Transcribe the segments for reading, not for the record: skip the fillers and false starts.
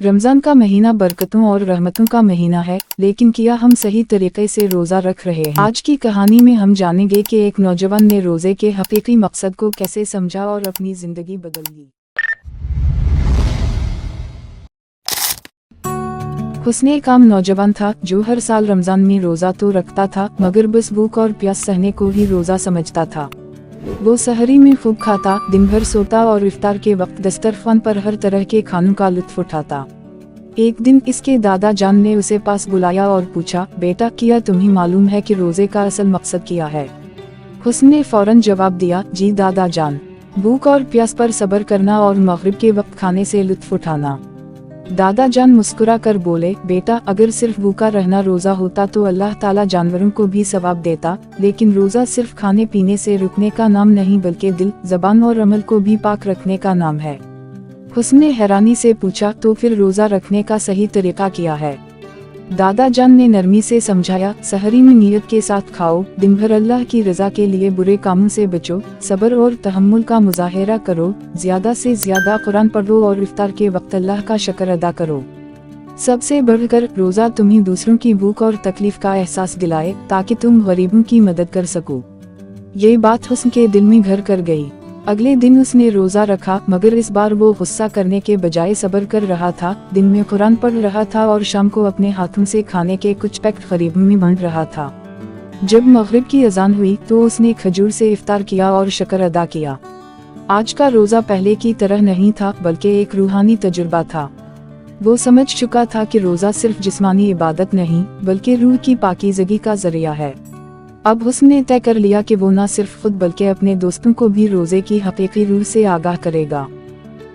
रमज़ान का महीना बरकतों और रहमतों का महीना है, लेकिन क्या हम सही तरीके से रोज़ा रख रहे हैं? आज की कहानी में हम जानेंगे कि एक नौजवान ने रोज़े के हकीकी मकसद को कैसे समझा और अपनी ज़िंदगी बदल ली। हुस्न एक आम नौजवान था जो हर साल रमज़ान में रोज़ा तो रखता था, मगर बस भूख और प्यास सहने को ही रोज़ा समझता था। वो सहरी में खूब खाता, दिन भर सोता और इफ्तार के वक्त दस्तरखान पर हर तरह के खानों का लुत्फ उठाता। एक दिन इसके दादा जान ने उसे पास बुलाया और पूछा, बेटा क्या तुम्हें मालूम है कि रोजे का असल मकसद क्या है? हुस्न ने फौरन जवाब दिया, जी दादा जान, भूख और प्यास पर सब्र करना और मगरिब के वक्त खाने से लुत्फ उठाना। दादा जान मुस्कुरा कर बोले, बेटा अगर सिर्फ भूखा रहना रोज़ा होता तो अल्लाह ताला जानवरों को भी सवाब देता, लेकिन रोज़ा सिर्फ खाने पीने से रुकने का नाम नहीं बल्कि दिल, ज़बान और अमल को भी पाक रखने का नाम है। हुस्न ने हैरानी से पूछा, तो फिर रोज़ा रखने का सही तरीका क्या है? दादा जान ने नरमी से समझाया, सहरी में नियत के साथ खाओ, दिन भर अल्लाह की रज़ा के लिए बुरे कामों से बचो, सब्र और तहम्मुल का मुजाहिरा करो, ज्यादा से ज्यादा कुरान पढ़ो और इफ्तार के वक्त अल्लाह का शुक्र अदा करो। सबसे बढ़कर रोज़ा तुम्हें दूसरों की भूख और तकलीफ का एहसास दिलाए ताकि तुम गरीबों की मदद कर सको। ये बात हुस्न के दिल में घर कर गई। अगले दिन उसने रोज़ा रखा, मगर इस बार वो गुस्सा करने के बजाय सब्र कर रहा था। दिन में कुरान पढ़ रहा था और शाम को अपने हाथों से खाने के कुछ पैकेट गरीबों में बांट रहा था। जब मगरिब की अजान हुई तो उसने खजूर से इफ्तार किया और शुक्र अदा किया। आज का रोज़ा पहले की तरह नहीं था, बल्कि एक रूहानी तजुर्बा था। वो समझ चुका था कि रोज़ा सिर्फ जिस्मानी इबादत नहीं, बल्कि रूह की पाकीज़गी का जरिया है। अब हुस्न ने तय कर लिया कि वो न सिर्फ खुद बल्कि अपने दोस्तों को भी रोज़े की हकीकी रूह से आगाह करेगा।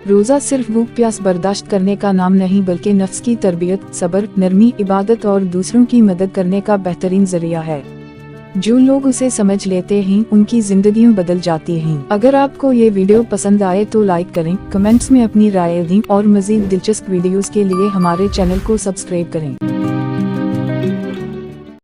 रोज़ा सिर्फ भूख प्यास बर्दाश्त करने का नाम नहीं, बल्कि नफ्स की तरबियत, सब्र, नरमी, इबादत और दूसरों की मदद करने का बेहतरीन जरिया है। जो लोग उसे समझ लेते हैं उनकी जिंदगियां बदल जाती हैं। अगर आपको ये वीडियो पसंद आए तो लाइक करें, कमेंट्स में अपनी राय दें और मज़ीद दिलचस्प वीडियोस के लिए हमारे चैनल को सब्सक्राइब करें।